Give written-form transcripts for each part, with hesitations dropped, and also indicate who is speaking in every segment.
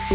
Speaker 1: Good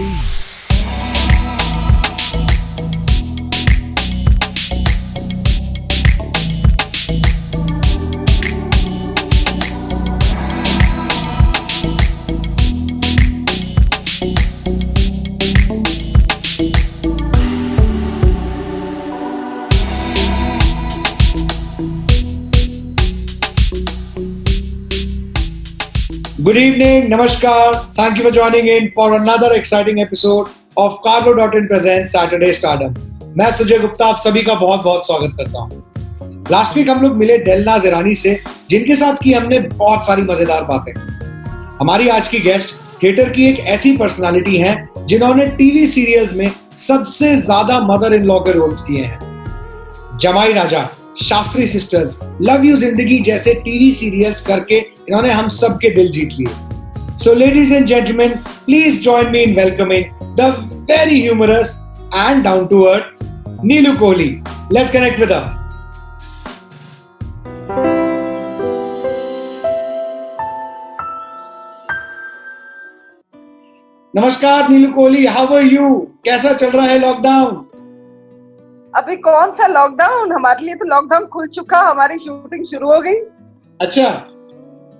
Speaker 1: evening, Namaskar. Thank you for joining in for another exciting episode of Carlo.in presents Saturday Stardom. मैं सुजय गुप्ता आप सभी का बहुत बहुत स्वागत करता हूँ। लास्ट वीक हम लोग मिले डेलनाज ईरानी से, जिनके साथ की हमने बहुत सारी मजेदार बातें। हमारी आज की गेस्ट थिएटर की एक ऐसी पर्सनालिटी हैं जिन्होंने टीवी सीरियल्स में सबसे ज्यादा मदर इन लॉ के रोल्स किए हैं। जमाई राजा, शास्त्री सिस्टर्स, लव यू जिंदगी जैसे टीवी सीरियल्स करके इन्होंने हम सबके दिल जीत लिए। So ladies and gentleman, please join me in welcoming the very humorous and down to earth Neelu Kohli. Let's connect with her. नमस्कार Neelu Kohli, how are you? कैसा चल रहा है लॉकडाउन?
Speaker 2: अभी कौन सा लॉकडाउन, हमारे लिए तो लॉकडाउन खुल चुका, हमारी शूटिंग शुरू हो गई।
Speaker 1: अच्छा।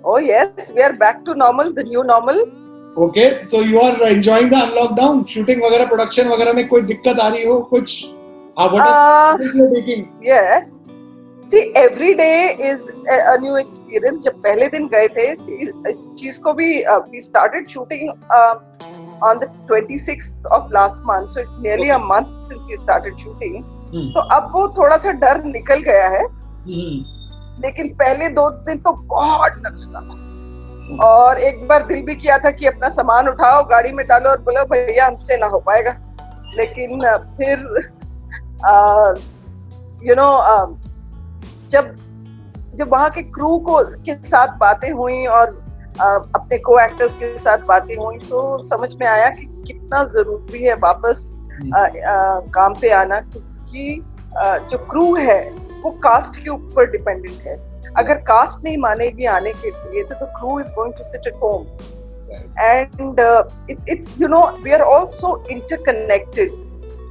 Speaker 2: Oh yes, we are back to normal, the new normal.
Speaker 1: Okay, so you are enjoying the lockdown, shooting वगैरह, प्रोडक्शन वगैरह में कोई दिक्कत आ रही हो कुछ?
Speaker 2: Yes, see every day is a new experience. जब पहले दिन गए थे इस चीज को भी, we started shooting on the 26th of last month, so it's nearly a month since we started shooting. तो अब वो थोड़ा सा डर निकल गया है, लेकिन पहले 2 दिन तो बहुत डर लगा। और एक बार दिल भी किया था कि अपना सामान उठाओ, गाड़ी में डालो और बोलो भैया हमसे ना हो पाएगा। लेकिन फिर जब वहाँ के क्रू के साथ बातें हुई और अपने को एक्टर्स के साथ बातें हुई, तो समझ में आया कि कितना जरूरी है वापस काम पे आना, क्योंकि जो क्रू है वो कास्ट के ऊपर डिपेंडेंट है। अगर कास्ट नहीं मानेगी आने के लिए तो crew is going to sit at home. And it's we are all so interconnected.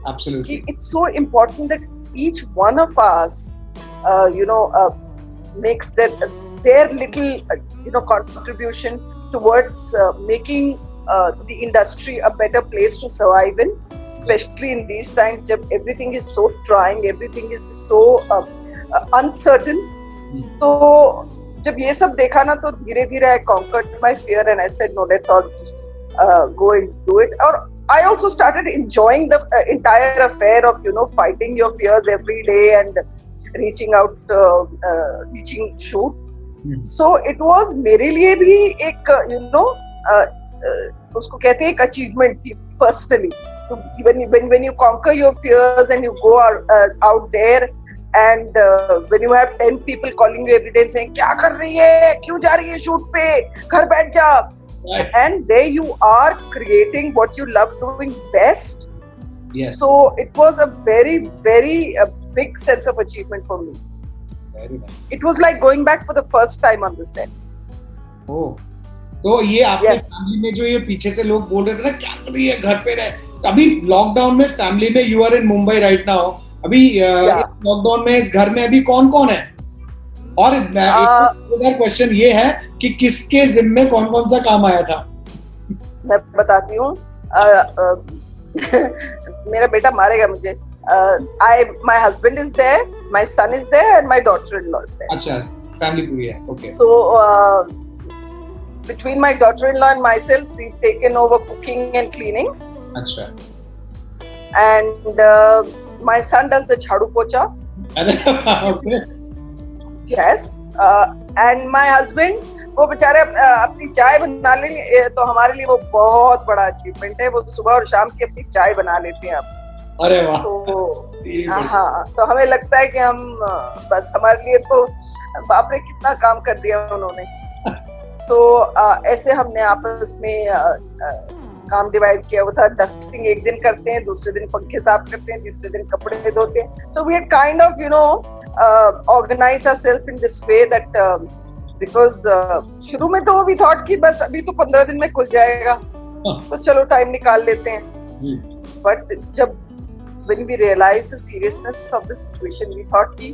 Speaker 1: Absolutely.
Speaker 2: It's so important that each one of us makes their little contribution towards making the industry a better place to survive in, especially in these times jab everything is so trying, everything is so uncertain. तो जब ये सब देखा ना, तो धीरे धीरे I conquered my fear and I said no, let's all just go and do it. Or I also started enjoying the entire affair of fighting your fears every day and reaching out, reaching shoot. So it was मेरे लिए भी एक उसको कहते हैं एक achievement थी personally. तो when you conquer your fears and you go out there and when you have 10 people calling you every day and saying क्या कर रही है, क्यों जा रही है शूट पे, घर बैठ जा, and there you are creating what you love doing best.
Speaker 1: Yes.
Speaker 2: So it was a very very big sense of achievement for me. It was like going back for the first time on the set.
Speaker 1: Oh, तो ये आपके family में जो ये पीछे से लोग बोल रहे थे ना क्या कर रही है, घर पे रहे, अभी लॉकडाउन में फैमिली में you are in Mumbai right now, अभी लॉकडाउन में इस घर में अभी कौन कौन है? और एक क्वेश्चन ये है कि किसके जिम्मे कौन कौन सा काम आया था?
Speaker 2: मैं बताती हूँ। मेरा बेटा मारेगा मुझे। My husband is there, my son is there, and my daughter-in-law is there.
Speaker 1: अच्छा, family पूरी है, okay.
Speaker 2: So between my daughter-in-law and myself, we've taken over cooking and cleaning.
Speaker 1: अच्छा.
Speaker 2: And my son does the jhadu pocha.
Speaker 1: Okay.
Speaker 2: Yes. And my husband, वो बेचारे अपनी चाय बना ले, तो हमारे लिए वो बहुत बड़ा अचीवमेंट है। वो सुबह और शाम की अपनी चाय बना लेते हैं अब।
Speaker 1: अरे वाह।
Speaker 2: तो हाँ, तो हमें लगता है कि हम बस हमारे लिए तो बाप रे कितना काम कर दिया उन्होंने। सो ऐसे हमने आपस में काम डिवाइड किया हुआ था। डस्टिंग एक दिन करते हैं, दूसरे दिन पंखे साफ करते हैं, तीसरे दिन कपड़े धोते हैं। So we had kind of organised ourselves in this way that because शुरू में तो वो भी थॉट कि बस अभी तो 15 दिन में खुल जाएगा, तो चलो टाइम निकाल लेते हैं. बट जब when we realized the seriousness of the situation, we thought कि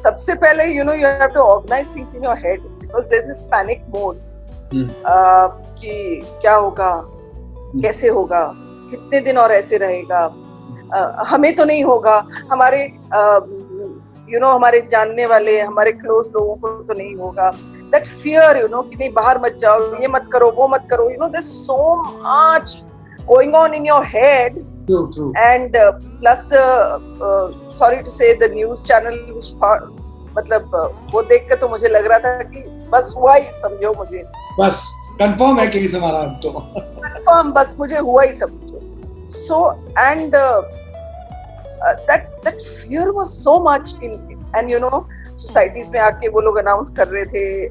Speaker 2: सबसे पहले you have to organize things in your head because there's this panic mode. कि क्या होगा, कैसे होगा, कितने दिन और ऐसे रहेगा, हमें तो नहीं होगा, हमारे हमारे जानने वाले, हमारे क्लोज लोगों को तो नहीं होगा. That fear, कि नहीं बाहर मत जाओ, ये मत करो, वो मत करो. There's so much going on in your head.
Speaker 1: True.
Speaker 2: And plus the sorry to say the news channel which thought, मतलब वो देख के तो मुझे लग रहा था कि बस हुआ ही समझो, मुझे
Speaker 1: बस कंफर्म है केस हमारा अब तो.
Speaker 2: कंफर्म, बस मुझे हुआ ही समझो. So and that fear was so much in, and societies में आके वो लोग अनाउंस कर रहे थे,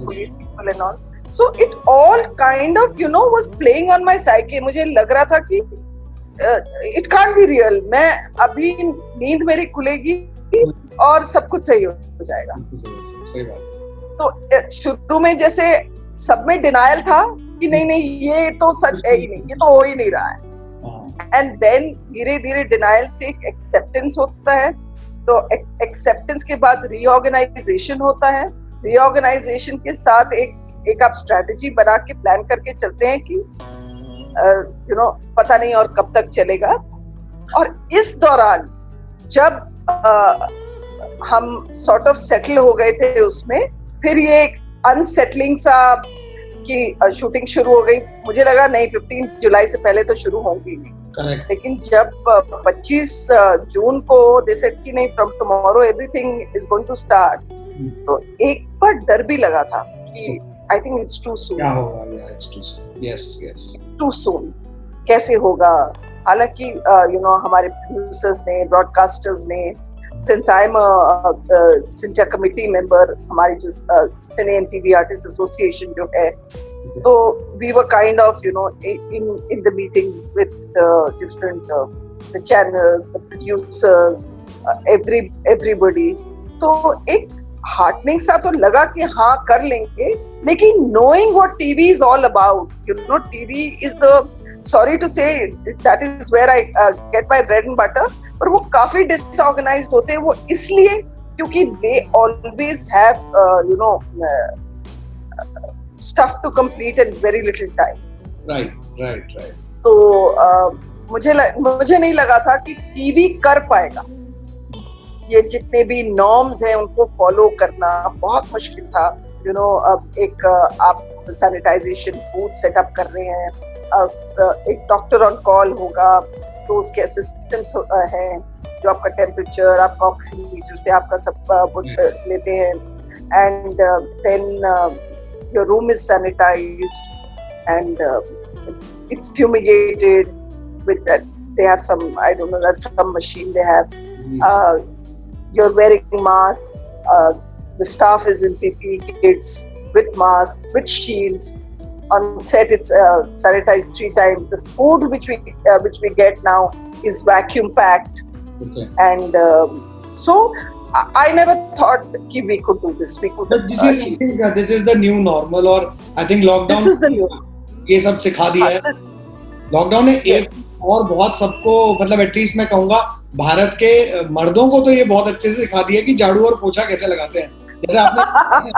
Speaker 2: police people and all. So it all kind of was playing on my psyche. मुझे लग रहा था कि it can't be real. मैं अभी नींद मेरी खुलेगी और सब कुछ सही हो जाएगा.
Speaker 1: सही बात.
Speaker 2: तो शुरू में जैसे सब में डिनायल था कि नहीं ये तो सच है ही नहीं, ये तो हो ही नहीं रहा है. एंड देन धीरे धीरे डिनायल से एक एक्सेप्टेंस होता है. तो एक्सेप्टेंस के बाद रीऑर्गेनाइजेशन होता है. रीऑर्गेनाइजेशन के साथ एक आप स्ट्रेटजी बना के प्लान करके चलते हैं कि पता नहीं और कब तक चलेगा. और इस दौरान जब हम सॉर्ट ऑफ सेटल हो गए थे उसमें, फिर ये एक अनसेटलिंग सा कि शूटिंग शुरू हो गई. मुझे लगा नहीं 15 जुलाई से पहले तो शुरू होंगी नहीं.
Speaker 1: Correct.
Speaker 2: लेकिन जब 25 जून को दे सेड कि नहीं from tomorrow everything is going to start, तो एक बार डर भी लगा था कि I think it's too soon.
Speaker 1: क्या होगा? It's too soon. Yes
Speaker 2: too soon. कैसे होगा? हालांकि हमारे प्रोड्यूसर्स ने, ब्रॉडकास्टर्स ने, since I'm a Cinta committee member, हमारी जो Cine and TV Artists Association जो है, तो we were kind of in the meeting with different the channels, the producers, everybody. तो एक heartening सा तो लगा कि हाँ कर लेंगे. लेकिन knowing what TV is all about, TV is the, sorry to say, that is where I get my bread and butter. पर वो काफी डिसऑर्गेनाइज्ड होते हैं. वो इसलिए क्योंकि they always have stuff to complete in very little time.
Speaker 1: Right.
Speaker 2: तो मुझे नहीं लगा था कि टीवी कर पाएगा. ये जितने भी नॉर्म्स हैं उनको फॉलो करना बहुत मुश्किल था. अब एक आप सैनिटाइजेशन बूथ सेटअप कर रहे हैं, एक डॉक्टर ऑन कॉल होगा, तो उसके असिस्टेंट्स हैं जो आपका टेम्परेचर, आपका ऑक्सीमीटर से आपका सब लेते हैं. And then your room is sanitised and it's fumigated with that. They have some, I don't know, that's some machine they have. You're wearing mask. The staff is in PPE kits with masks, with shields. On set, it's sanitized 3 times. The food which we get now is vacuum packed.
Speaker 1: Okay.
Speaker 2: And so I never thought that we could do this. We could.
Speaker 1: But this is the new normal, or I think lockdown.
Speaker 2: This is the new.
Speaker 1: ये सब सिखा दिया है. Lockdown ने एक और बहुत सबको, मतलब एटलीस्ट मैं कहूंगा भारत के मर्दों को तो ये बहुत अच्छे से सिखा दिया कि झाड़ू और पोछा कैसे लगाते हैं. जैसे आपने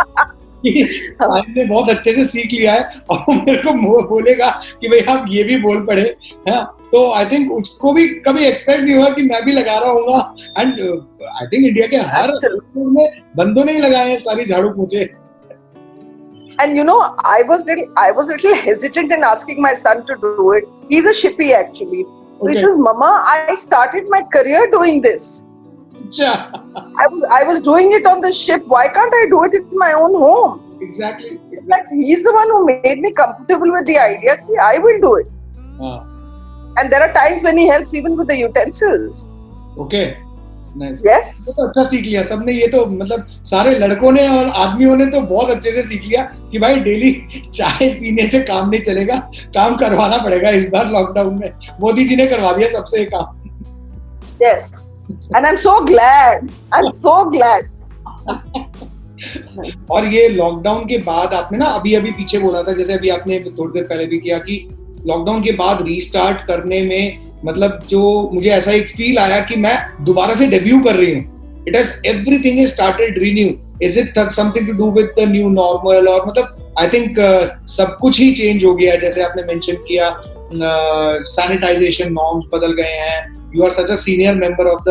Speaker 1: ने बहुत अच्छे से सीख लिया है और मेरे को बोलेगा कि भाई आप ये भी बोल पड़े है, तो आई थिंक उसको भी कभी एक्सपेक्ट नहीं हुआ कि मैं भी लगा रहा हूँगा. एंड आई थिंक इंडिया के हर में बंदों ने ही लगाए हैं सारी झाड़ू पोछे.
Speaker 2: And I was little hesitant in asking my son to do it. He's a shippy actually. Okay. He says, "Mama, I started my career doing this. I was doing it on the ship. Why can't I do it in my own home?"
Speaker 1: Exactly.
Speaker 2: Like he's the one who made me comfortable with the idea that I will do it. And there are times when he helps even with the utensils.
Speaker 1: Okay.
Speaker 2: Nice. Yes.
Speaker 1: तो अच्छा सीख लिया सबने. ये तो मतलब सारे लड़कों ने और आदमियों ने तो बहुत अच्छे से सीख लिया कि भाई डेली चाय पीने से काम नहीं चलेगा, काम करवाना पड़ेगा. इस बार लॉकडाउन में मोदी जी ने करवा दिया सबसे ये काम.
Speaker 2: Yes. And I'm so glad. I'm so glad.
Speaker 1: और ये लॉकडाउन के बाद आपने ना अभी पीछे बोला था, जैसे अभी आपने थोड़ी देर पहले भी किया कि लॉकडाउन के बाद रीस्टार्ट करने में, मतलब जो मुझे ऐसा एक फील आया कि मैं दोबारा से डेब्यू कर रही हूँ. It has everything is started renew. Is it something to do with the new normal, और मतलब आई थिंक सब कुछ ही चेंज हो गया है. जैसे आपने मेंशन किया, सैनिटाइजेशन नॉर्म्स बदल गए हैं. You are such a senior member of the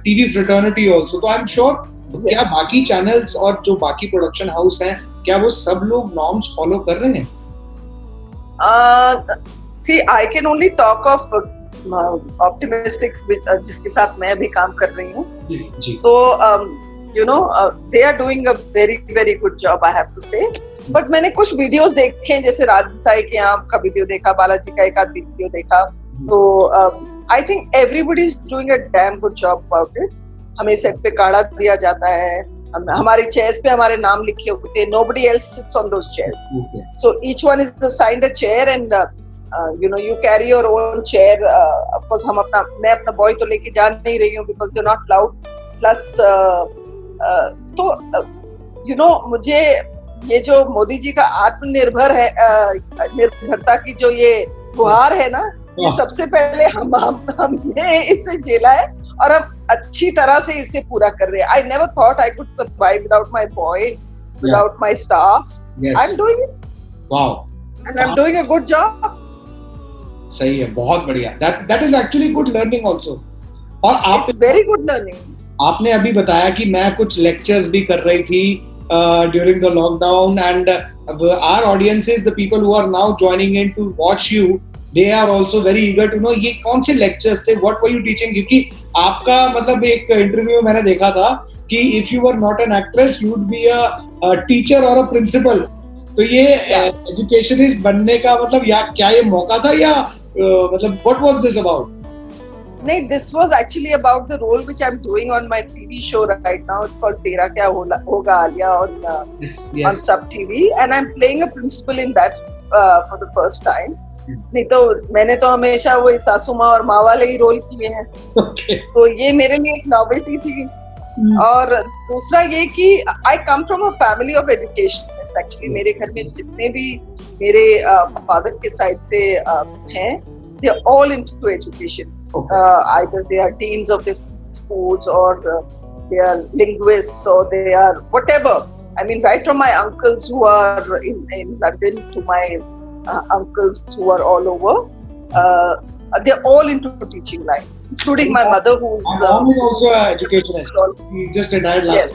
Speaker 1: TV fraternity also, तो आई एम श्योर क्या बाकी चैनल्स और जो बाकी प्रोडक्शन हाउस हैं, क्या वो सब लोग नॉर्म्स फॉलो कर रहे हैं?
Speaker 2: See, I can only talk of Optimistics, जिसके साथ मैं भी काम कर रही हूँ. तो they are doing a very very good job, I have to say. But मैंने कुछ वीडियोस देखे हैं, जैसे राजसाई के यहाँ का वीडियो देखा, बालाजी का एक आध वीडियो देखा. तो I think everybody is doing a damn good job about it. हमें सेट पे काढ़ा दिया जाता है, हमारी चेयर्स पे हमारे नाम लिखे होते हैं. Nobody else sits on those chairs. Okay. So each one is assigned a chair, and you carry your own chair. Of course मैं अपना बॉय तो लेके जा नहीं रही हूँ because you're not allowed. Plus तो मुझे ये जो मोदी जी का आत्मनिर्भर है, निर्भरता की जो ये गुहार है ना, ये सबसे पहले हमने इसे झेला है और अब अच्छी तरह से इसे पूरा कर रहे हैं. I never thought I could survive without my boy, without my staff. Yes. I'm doing it.
Speaker 1: Wow.
Speaker 2: And I'm doing a good job.
Speaker 1: सही है, बहुत बढ़िया. That is actually good learning also. और आप
Speaker 2: It's very good learning.
Speaker 1: आपने अभी बताया कि मैं कुछ लेक्चर्स भी कर रही थी during the lockdown, and our audiences, the people who are now joining in to watch you, they are also very eager to know ये कौन से lectures थे, what were you teaching? क्योंकि आपका मतलब एक इंटरव्यू में मैंने देखा था कि if you were not an actress, you would be a teacher or a principal. तो ये एजुकेशनिस्ट बनने का मतलब क्या ये मौका था, या मतलब what was this about?
Speaker 2: नहीं, this was actually about the role which I'm doing on my TV show right now. It's called तेरा क्या होगा Alia on Sub TV, and I'm playing a principal in that for the first time. नहीं तो मैंने तो हमेशा वो सासू माँ और माँ वाले ही रोल किए हैं. तो ये मेरे लिए एक नॉवेल्टी थी. और दूसरा ये कि I come from a family of educationists. Actually मेरे घर में जितने भी मेरे फादर के साइड से हैं, they are all into education. Either they are deans of the schools, or they are linguists, or they are whatever. I mean, right from my uncles who are in London to my uncles who are all over, they're all into teaching line, including my mother, who's
Speaker 1: also an educationist. He just retired last.
Speaker 2: Yes.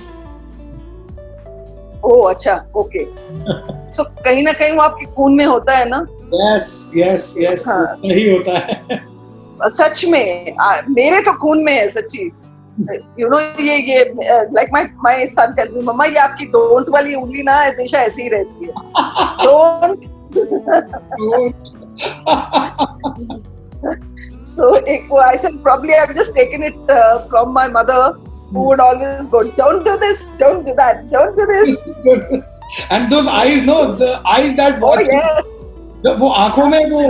Speaker 2: Oh, अच्छा, okay. So कहीं ना कहीं वो आपके खून में होता है ना?
Speaker 1: Yes. यही होता है.
Speaker 2: सच में मेरे तो खून में है, सच्ची. ये like my son tells me, मम्मा ये आपकी don't वाली उंगली ना हमेशा ऐसी ही रहती है. Don't. So I said probably I've just taken it from my mother, who would always go, don't do this, don't do that, don't do this.
Speaker 1: And those eyes, the eyes that watch.
Speaker 2: Oh yes.
Speaker 1: वो आंखों में वो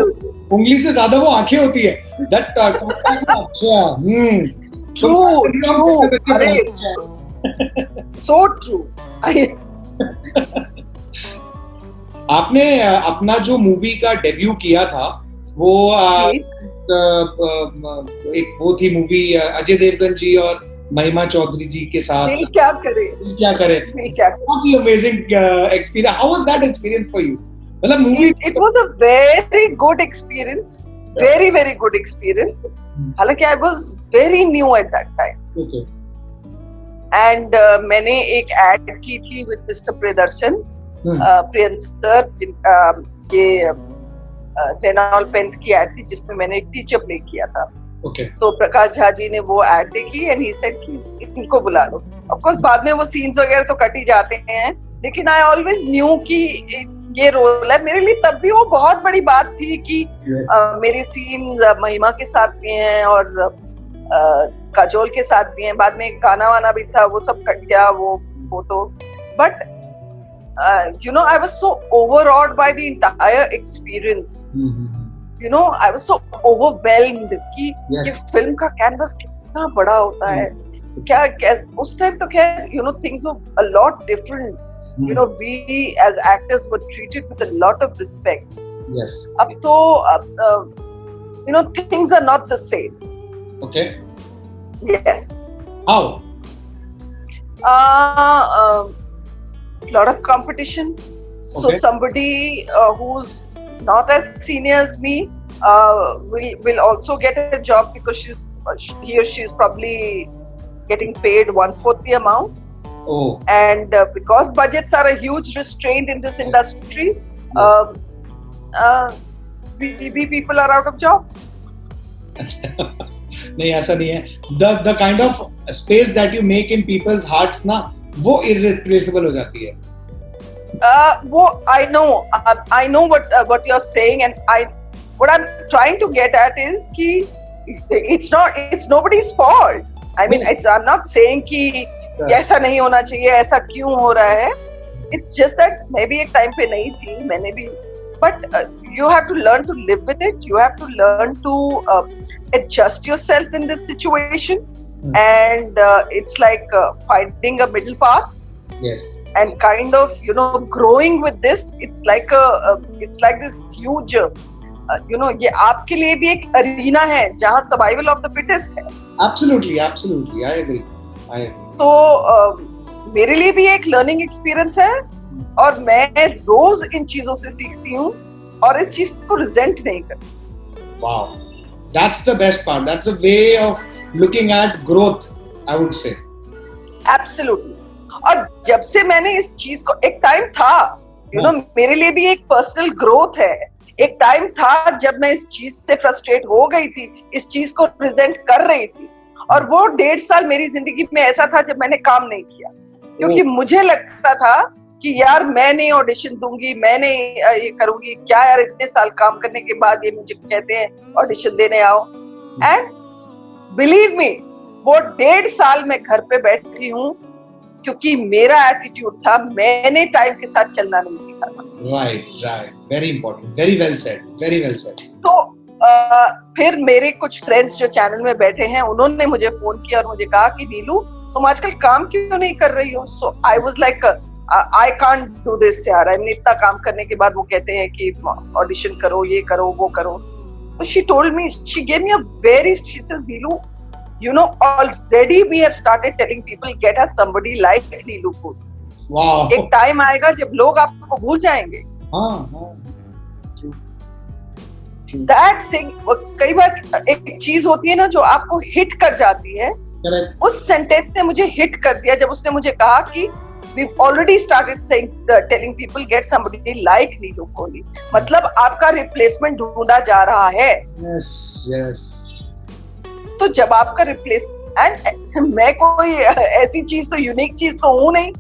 Speaker 1: उंगली से ज्यादा वो आंखें होती है. That अच्छा.
Speaker 2: True. अरे, so true.
Speaker 1: आपने अपना जो मूवी का डेब्यू किया था वो एक वो थी मूवी अजय देवगन जी और महिमा चौधरी जी के साथ.
Speaker 2: क्या करे.
Speaker 1: बहुत ही amazing experience. How was that experience for you? मतलब movie
Speaker 2: it was a very good experience, very very good experience. हालांकि I was very new at that time.
Speaker 1: Okay.
Speaker 2: And मैंने एक एड की थी with mister Priyadarshan, Priyan sir, ये Reynold pens की ad थी जिसमें मैंने एक टीचर प्ले किया था. तो प्रकाश झा जी ने वो एड देखी एंड ही सेड कि इनको बुला लो. ऑफ कोर्स बाद में वो सीन्स वगैरह तो कट ही जाते हैं, लेकिन आई ऑलवेज न्यू कि ये रोल है. मेरे लिए तब भी वो बहुत बड़ी बात थी कि मेरे सीन महिमा के साथ भी हैं और काजोल के साथ भी हैं. बाद में गाना वाना भी था, वो सब कट गया वो photo. But I was so overawed by the entire experience. I was so overwhelmed कि ये फिल्म का कैनवस कितना बड़ा होता है. क्या उस टाइम तो खैर things were a lot different. We as actors were treated with a lot of respect.
Speaker 1: Yes.
Speaker 2: अब तो things are not the same.
Speaker 1: Okay.
Speaker 2: Yes.
Speaker 1: How?
Speaker 2: Lot of competition. So
Speaker 1: Okay.
Speaker 2: somebody who's not as senior as me will also get a job because he or she is probably getting paid 1/4 the amount.
Speaker 1: Oh.
Speaker 2: And because budgets are a huge restraint in this industry,
Speaker 1: Yes.
Speaker 2: we people are out of jobs.
Speaker 1: नहीं, ऐसा नहीं है. The kind of space that you make in people's hearts ना, वो irreplaceable हो जाती है.
Speaker 2: I know what you're saying, and what I'm trying to get at is कि it's nobody's fault. I mean, I'm not saying कि ऐसा नहीं होना चाहिए, ऐसा क्यों हो रहा है. It's just that maybe एक time पे नहीं थी, मैंने भी. But you have to learn to live with it. You have to learn to adjust yourself in this situation, and it's like finding a middle path.
Speaker 1: Yes.
Speaker 2: And kind of growing with this. It's like this huge ये आपके लिए भी एक arena है जहाँ survival of the fittest है.
Speaker 1: Absolutely, I agree.
Speaker 2: तो मेरे लिए भी एक learning experience है और मैं रोज इन चीजों से सीखती हूँ और इस चीज को resent नहीं करती.
Speaker 1: Wow, that's the best part. That's a way of looking at growth, I would say.
Speaker 2: Absolutely. और जब से मैंने इस चीज को, एक टाइम था मेरे लिए भी एक पर्सनल ग्रोथ है. एक टाइम था जब मैं इस चीज से फ्रस्ट्रेट हो गई थी, इस चीज को प्रेजेंट कर रही थी, और वो 1.5 साल मेरी जिंदगी में ऐसा था जब मैंने काम नहीं किया, क्योंकि मुझे लगता था कि यार मैं नहीं ऑडिशन दूंगी, मैं नहीं ये करूंगी, क्या यार इतने साल काम करने के बाद ये मुझे कहते हैं ऑडिशन देने आओ. एंड बिलीव मी, वो 1.5 साल मैं घर पे बैठी हूँ क्योंकि मेरा एटीट्यूड था, मैंने टाइम के साथ चलना नहीं सीखा था.
Speaker 1: Right. Very important. Very well said.
Speaker 2: तो फिर मेरे कुछ फ्रेंड्स जो चैनल में बैठे हैं, उन्होंने मुझे फोन किया और मुझे कहा कि नीलू तुम आजकल काम क्यों नहीं कर रही हो. So I was like I can't do this यार. आई मीन इतना काम करने के बाद वो कहते हैं कि ऑडिशन करो, ये करो, वो करो. तो she told me, she gave me a very, she says Neelu, already we have started telling people get us somebody like Neelu Koot.
Speaker 1: Wow.
Speaker 2: एक टाइम आएगा जब लोग आपको भूल जाएंगे. That thing, कई बार एक चीज होती है ना जो आपको हिट कर जाती है.
Speaker 1: Correct.
Speaker 2: उस सेंटेंस ने मुझे हिट कर दिया जब उसने मुझे कहा कि we've already started saying telling people get somebody like Neelu Kohli. मतलब आपका रिप्लेसमेंट ढूंढा जा रहा है.
Speaker 1: Yes.
Speaker 2: तो जब आपका एंड मैं कोई ऐसी चीज तो यूनिक चीज तो हूं नहीं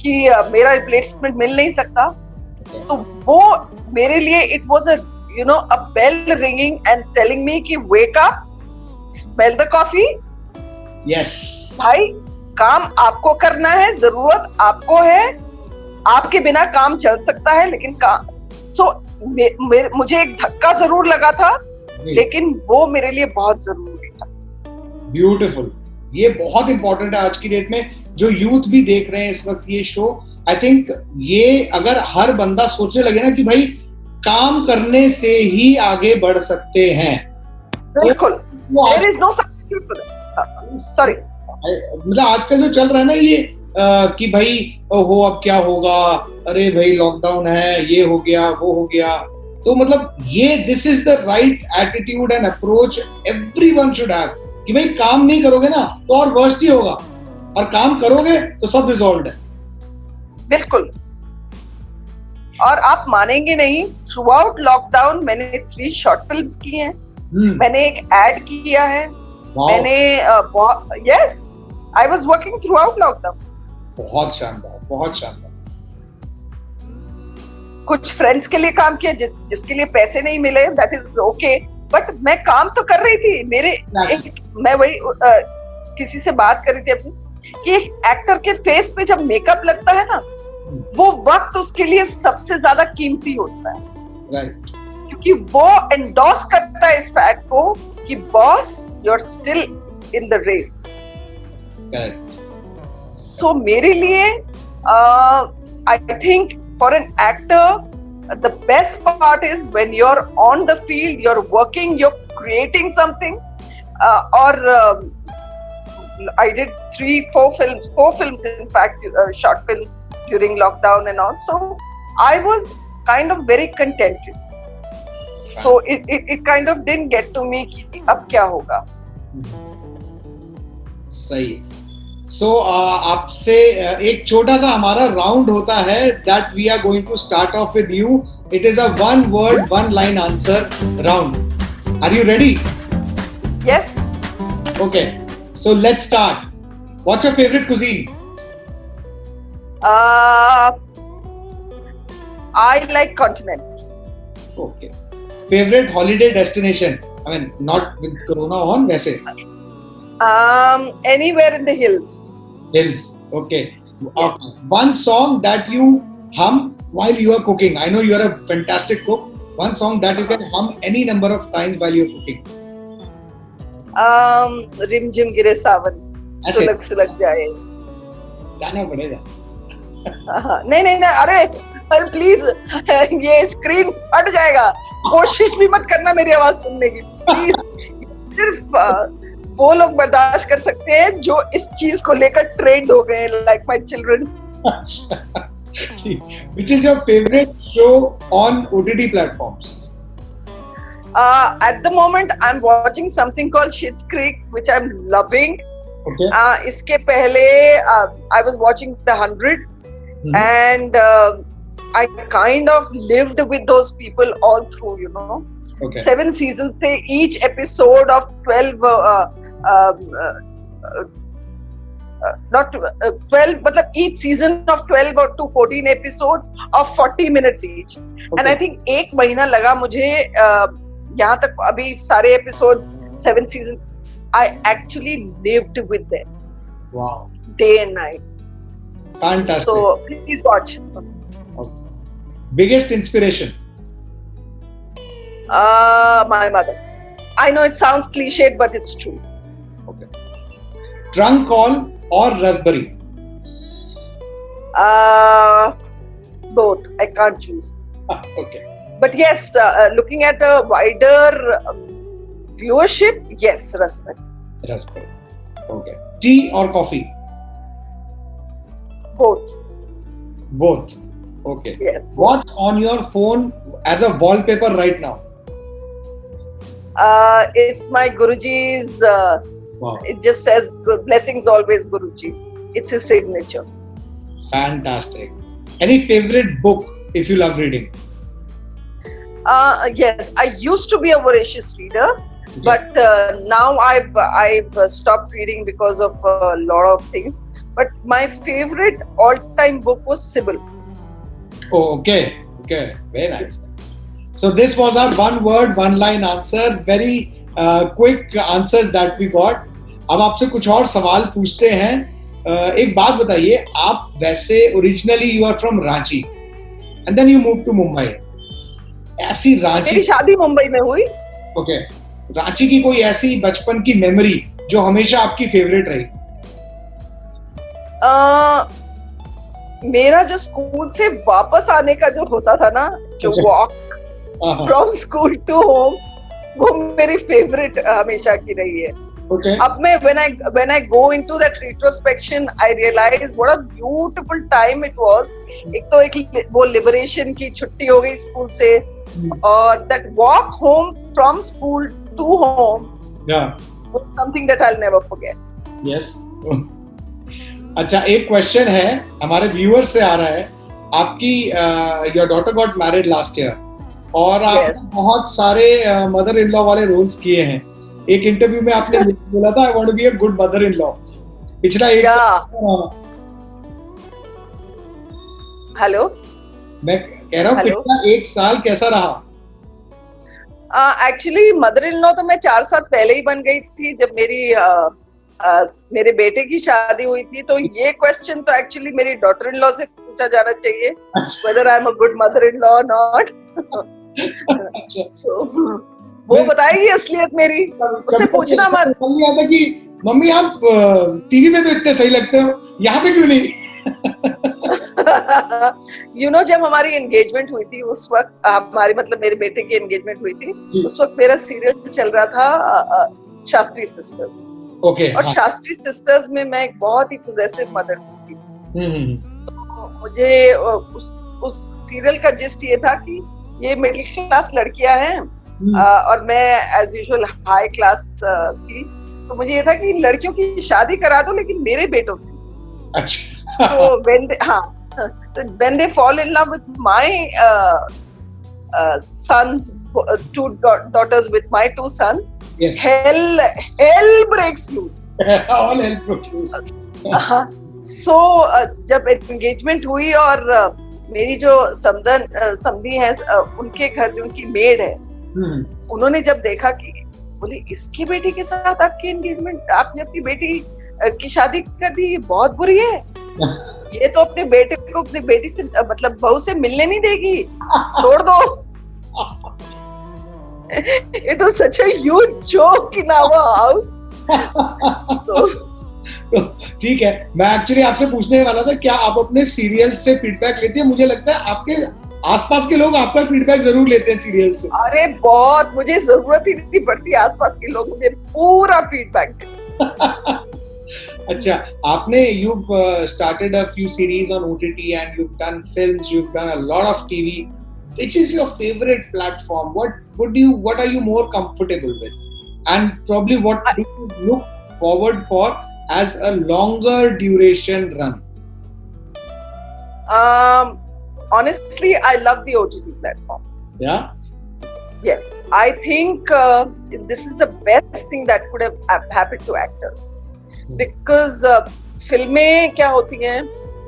Speaker 2: कि मेरा रिप्लेसमेंट मिल नहीं सकता. तो वो मेरे लिए it was a bell ringing and telling me कि wake up, smell the coffee.
Speaker 1: Yes.
Speaker 2: भाई काम आपको करना है, जरूरत आपको है, आपके बिना काम चल सकता है, लेकिन काम मुझे एक धक्का जरूर लगा था, लेकिन वो मेरे लिए बहुत जरूरी था.
Speaker 1: ब्यूटीफुल. ये बहुत इंपॉर्टेंट है आज की डेट में. जो यूथ भी देख रहे हैं इस वक्त ये शो, आई थिंक ये अगर हर बंदा सोचने लगे ना कि भाई काम करने से ही आगे बढ़ सकते हैं.
Speaker 2: बिल्कुल. There is no substitute for that. Sorry.
Speaker 1: मतलब आजकल जो चल रहा है ना ये कि भाई ओहो अब क्या होगा, अरे भाई लॉकडाउन है, ये हो गया, वो हो गया. तो मतलब ये this is the right attitude and approach everyone should have कि भाई काम नहीं करोगे ना तो और वर्स्ट ही होगा, और काम करोगे तो सब रिजॉल्व्ड है.
Speaker 2: बिल्कुल. और आप मानेंगे नहीं, थ्रू आउट लॉकडाउन मैंने 3 शॉर्ट फिल्म्स की हैं. मैंने एक एड किया है. मैंने yes, I was working through out lockdown.
Speaker 1: बहुत शानदार.
Speaker 2: कुछ फ्रेंड्स के लिए काम किया जिसके लिए पैसे नहीं मिले, दैट इज ओके, बट मैं काम तो कर रही थी. मैं वही किसी से बात कर रही थी अपनी कि एक एक्टर के फेस पे जब मेकअप लगता है ना, वो वक्त उसके लिए सबसे ज्यादा कीमती होता है.
Speaker 1: राइट.
Speaker 2: क्योंकि वो एंडोर्स करता है इस फैक्ट को कि boss you are still in the race.
Speaker 1: Correct.
Speaker 2: So मेरे लिए I think for an actor The best part is when you're on the field, you're working, you're creating something. I did 4 films in fact, short films during lockdown and all. So I was kind of very contented. So it kind of didn't get to me कि अब क्या होगा.
Speaker 1: सही. So आपसे एक छोटा सा हमारा राउंड होता है that we are going to start off with you. It is a one word, one line answer round. Are you ready?
Speaker 2: Yes.
Speaker 1: Okay. So let's start. What's your favorite cuisine?
Speaker 2: I like continental.
Speaker 1: Okay. Favorite holiday destination? I mean, not with Corona on, वैसे.
Speaker 2: Anywhere in the hills.
Speaker 1: Hills. Okay. One song that you hum while you are cooking. I know you are a fantastic cook. One song that you can hum any number of times while you are cooking.
Speaker 2: रिम झिम गिरे सावन, सुलग सुलग जाए.
Speaker 1: गाना पड़ेगा.
Speaker 2: नहीं, अरे प्लीज, ये स्क्रीन फट जाएगा. कोशिश भी मत करना मेरी आवाज सुनने की, प्लीज. सिर्फ वो लोग बर्दाश्त कर सकते हैं जो इस चीज को लेकर ट्रेंड हो गए, like my children.
Speaker 1: Which is your favorite show on OTT platforms?
Speaker 2: At the moment, I'm watching something called Schitt's Creek, which I'm loving.
Speaker 1: Okay.
Speaker 2: इसके पहले I was watching The 100, and I kind of lived with those people all through, you know.
Speaker 1: Okay.
Speaker 2: 7 seasons थे, each episode of 12 not 12, मतलब each season of 12 or to 14 episodes of 40 minutes each. Okay. And I think एक महीना लगा मुझे यहाँ तक. अभी सारे episodes 7 seasons, I actually lived with them.
Speaker 1: Wow.
Speaker 2: Day and night.
Speaker 1: Fantastic.
Speaker 2: So please watch.
Speaker 1: Okay. Biggest inspiration?
Speaker 2: My mother. I know it sounds cliched, but it's true.
Speaker 1: Okay. Trunk call or Raspberry?
Speaker 2: Both. I can't choose.
Speaker 1: Okay.
Speaker 2: But yes, looking at a wider viewership, yes, Raspberry.
Speaker 1: Raspberry. Okay. Tea or coffee?
Speaker 2: Both.
Speaker 1: Both. Okay.
Speaker 2: Yes.
Speaker 1: What's on your phone as a wallpaper right now?
Speaker 2: It's my Guruji's.
Speaker 1: Wow.
Speaker 2: It just says blessings always, Guruji. It's his signature.
Speaker 1: Fantastic. Any favorite book if you love reading?
Speaker 2: Yes, I used to be a voracious reader, okay. But now I've stopped reading because of a lot of things. But my favorite all-time book was Sybil.
Speaker 1: Oh, okay. Very nice. So this was our one word, one line answer. Very quick answers that we got. अब आपसे कुछ और सवाल पूछते हैं. एक बात बताइए, आप वैसे originally you are from Ranchi and then you move to Mumbai. ऐसी रांची,
Speaker 2: मेरी शादी मुंबई में हुई.
Speaker 1: ओके. रांची की कोई ऐसी बचपन की मेमोरी जो हमेशा आपकी फेवरेट रही?
Speaker 2: मेरा जो स्कूल से वापस आने का जो होता था ना, जो walk from school to home, वो मेरी फेवरेट हमेशा की रही है.
Speaker 1: Okay.
Speaker 2: अब मैं when I go into that retrospection, I realize what a beautiful time it was. एक वो liberation की छुट्टी हो गई स्कूल से, और that walk home from school to home, was something that I'll never forget.
Speaker 1: Yes. अच्छा, एक क्वेश्चन है हमारे व्यूअर्स से आ रहा है. आपकी your daughter got married last year और आप बहुत सारे मदर इन लॉ वाले रोल्स किए हैं. एक इंटरव्यू में आपने बोला था, I want to be a good mother in law. पिछला एक साल.
Speaker 2: हेलो,
Speaker 1: मैं कह रहा हूँ पिछला एक साल कैसा रहा?
Speaker 2: एक्चुअली मदर इन लॉ तो मैं 4 साल पहले ही बन गई थी जब मेरे बेटे की शादी हुई थी. तो ये क्वेश्चन तो एक्चुअली मेरी डॉटर इन लॉ से पूछा जाना चाहिए, whether I'm a good mother in law or not. So, वो बताएगी असलियत मेरी, उससे पूछना मत.
Speaker 1: था कि मम्मी आप टीवी में तो इतने सही लगते हो, यहाँ पे क्यों नहीं?
Speaker 2: जब हमारी एंगेजमेंट हुई थी उस वक्त हमारी मतलब मेरे बेटे की एंगेजमेंट हुई थी, उस वक्त मेरा सीरियल चल रहा था शास्त्री सिस्टर्स।
Speaker 1: ओके।
Speaker 2: और शास्त्री सिस्टर्स में मैं एक बहुत ही पोजेसिव मदर थी। तो मुझे उस सीरियल का जिस्ट ये था कि ये मिडिल क्लास लड़कियां हैं और मैं एज यूजुअल हाई क्लास थी, तो मुझे ये था कि लड़कियों की शादी करा दो लेकिन मेरे बेटों से।
Speaker 1: अच्छा।
Speaker 2: तो when they fall in love with my sons, two daughters with my two sons,
Speaker 1: Yes.
Speaker 2: hell breaks loose.
Speaker 1: All hell broke loose.
Speaker 2: So जब एंगेजमेंट हुई और मेरी जो समधी है उनके घर जो उनकी मेड है, उन्होंने जब देखा कि बोले इसकी बेटी के साथ आपकी एंगेजमेंट, आपने अपनी बेटी की शादी कर दी, ये बहुत बुरी है, ये तो अपने बेटे को अपनी बेटी से मतलब बहू से मिलने नहीं देगी, तोड़ दो। It was such a huge joke in our house.
Speaker 1: ठीक है, मैं एक्चुअली आपसे पूछने वाला था क्या आप अपने सीरियल से फीडबैक लेती है? मुझे लगता है आपके आसपास के लोग आपका फीडबैक जरूर लेते हैं सीरियल से।
Speaker 2: अरे बहुत, मुझे जरूरत ही नहीं पड़ती, आसपास के लोग मुझे पूरा फीडबैक देते।
Speaker 1: अच्छा, आपने you've started a few series on OTT and you've done films, you've done a lot of TV. Which is your favorite platform? What are you more comfortable with? And probably what do you look forward for as a longer duration run?
Speaker 2: Honestly, I love the OTT platform.
Speaker 1: Yeah?
Speaker 2: Yes, I think this is the best thing that could have happened to actors. Because फिल्में क्या होती हैं,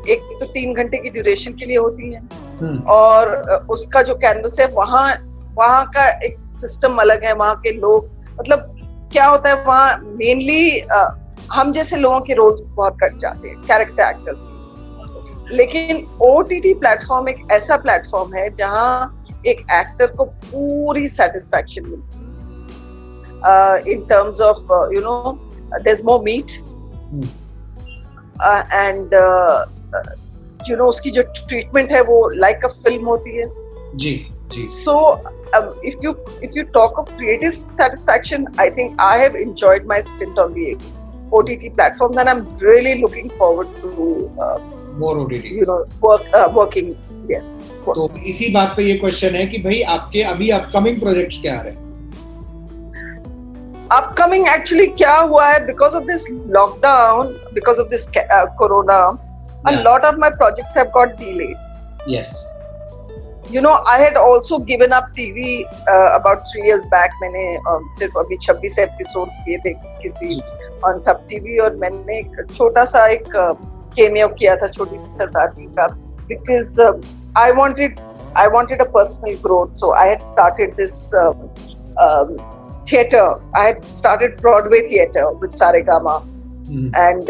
Speaker 2: एक तो 3 घंटे की duration के लिए होती हैं और उसका जो कैनवस है वहाँ का एक सिस्टम अलग है, वहाँ के लोग मतलब क्या होता है वहाँ मेनली हम जैसे लोगों के रोल्स बहुत कट जाते हैं, कैरेक्टर एक्टर्स। लेकिन OTT प्लेटफॉर्म एक ऐसा प्लेटफॉर्म है जहाँ एक एक्टर को पूरी सेटिस्फैक्शन मिलती in terms of there's more meat and उसकी जो ट्रीटमेंट है वो लाइक अ फिल्म होती है।
Speaker 1: जी जी।
Speaker 2: So if you talk of creative satisfaction, I think I have enjoyed my stint on the OTT platform and I'm really looking forward to
Speaker 1: more OTT
Speaker 2: working. Yes.
Speaker 1: तो इसी बात पे ये question है कि भाई आपके अभी अपकमिंग प्रोजेक्ट्स क्या आ रहे हैं?
Speaker 2: Upcoming actually क्या हुआ है, because of this lockdown, because of this corona, a lot of my projects have got delayed.
Speaker 1: Yes.
Speaker 2: I had also given up TV about 3 years back. मैंने सिर्फ अभी 26 एपिसोड्स किए थे किसी on Sub TV और मैंने एक छोटा सा एक cameo किया था छोटी सी सरदार जी का, because I wanted a personal growth, so I had started this theatre. I had started Broadway theatre with Saregama, and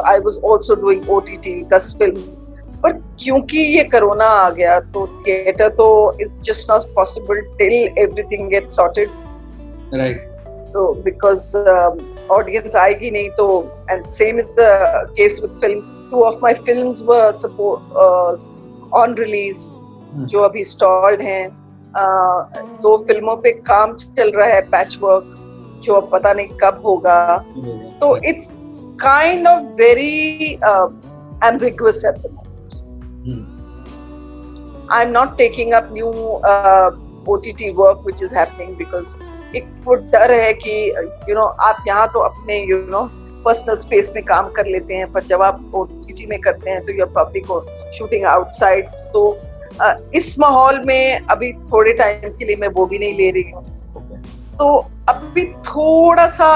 Speaker 2: I was also doing OTT 10 films. पर क्योंकि ये कोरोना आ गया तो थिएटर तो is just not possible till everything gets sorted.
Speaker 1: Right.
Speaker 2: So because audience आएगी नहीं तो, and same is the case with films. 2 of my films were on release जो अभी stalled हैं. 2 फिल्मों पे काम चल रहा है पैच वर्क जो अब पता नहीं कब होगा, तो it's kind of very ambiguous at the moment. I'm not taking up new OTT work which is happening because एक वो डर है कि आप यहाँ तो अपने पर्सनल स्पेस में काम कर लेते हैं, पर जब आप OTT में करते हैं तो you're probably shooting outside. तो इस माहौल में अभी थोड़े टाइम के लिए मैं वो भी नहीं ले रही हूँ, तो अभी थोड़ा सा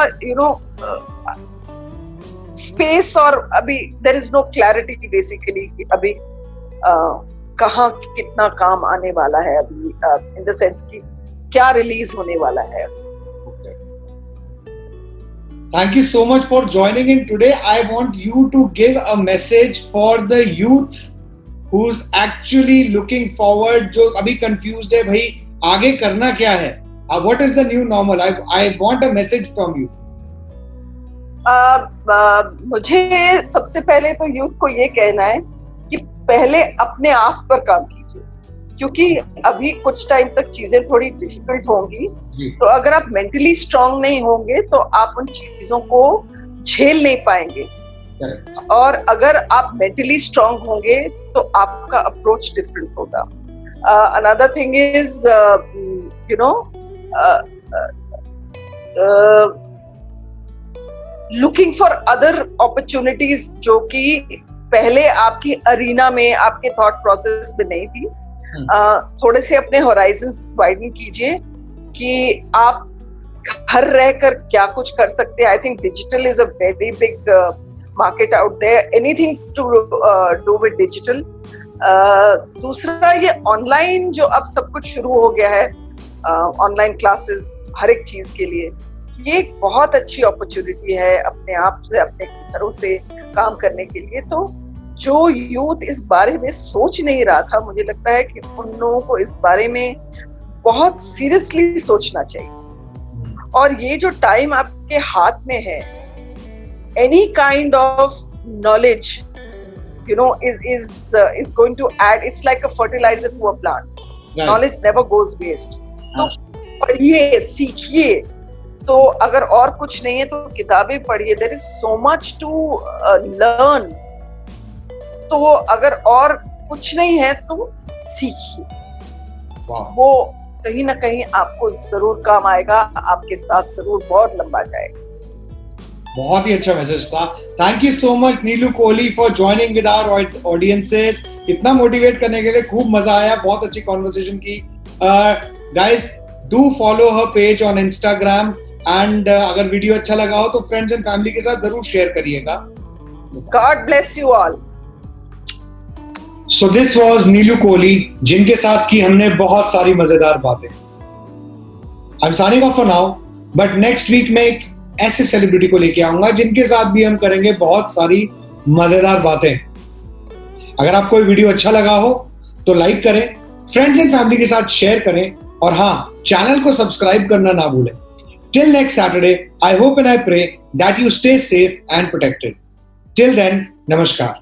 Speaker 2: स्पेस और अभी there is no clarity basically अभी कहाँ कितना काम आने वाला है अभी इन द सेंस कि क्या रिलीज होने वाला है.
Speaker 1: Thank you so much for joining in today. I want you to give a message for the youth who's actually looking forward, जो अभी confused है भाई आगे करना क्या है, what is the new normal? I want a message from you.
Speaker 2: मुझे सबसे पहले तो यूथ को ये कहना है कि पहले अपने आप पर काम कीजिए, क्योंकि अभी कुछ टाइम तक चीजें थोड़ी डिफिकल्ट होंगी। तो अगर आप मेंटली स्ट्रांग नहीं होंगे तो आप उन चीजों को झेल नहीं पाएंगे। और अगर आप मेंटली स्ट्रांग होंगे तो आपका अप्रोच डिफरेंट होगा। Another thing is you know looking for other opportunities जो कि पहले आपकी अरीना में, आपके थॉट प्रोसेस में नहीं थी। थोड़े से अपने होराइजन्स वाइडन कीजिए कि आप घर रहकर क्या कुछ कर सकते हैं। I think digital is a very big market out there, anything to do with digital. दूसरा, ये ऑनलाइन जो अब सब कुछ शुरू हो गया है, ऑनलाइन क्लासेस हर एक चीज के लिए, ये एक बहुत अच्छी अपॉर्चुनिटी है अपने आप से, अपने घरों से काम करने के लिए। तो जो यूथ इस बारे में सोच नहीं रहा था, मुझे लगता है कि उन लोगों को इस बारे में बहुत सीरियसली सोचना चाहिए। और ये जो टाइम आपके हाथ में है, any kind of knowledge is going to add, it's like a fertilizer to a plant. Knowledge never goes waste. तो पढ़िए, सीखिए। तो अगर और कुछ नहीं है तो किताबें पढ़िए, there is so much to learn. तो अगर और कुछ नहीं है तो सीखिए, वो कहीं ना कहीं आपको जरूर काम आएगा, आपके साथ जरूर बहुत लंबा जाएगा।
Speaker 1: बहुत ही अच्छा मैसेज था। Thank you so much Neelu Kohli for joining with our audiences. इतना मोटिवेट करने के लिए खूब मजा आया, बहुत अच्छी कॉन्वर्सेशन की। Guys, do follow her page on Instagram and अगर वीडियो अच्छा लगा हो तो फ्रेंड्स एंड फैमिली के साथ जरूर शेयर करिएगा।
Speaker 2: God bless you all.
Speaker 1: So this was Neelu Kohli, जिनके साथ की हमने बहुत सारी मजेदार बातें। I am signing off for now, but next week में एक ऐसे सेलिब्रिटी को लेके आऊंगा जिनके साथ भी हम करेंगे बहुत सारी मजेदार बातें। अगर आपको ये वीडियो अच्छा लगा हो तो लाइक करें, फ्रेंड्स एंड फैमिली के साथ शेयर करें, और हाँ, चैनल को सब्सक्राइब करना ना भूलें। Till next Saturday, I hope and I pray that you stay safe and protected. Till then, नमस्कार।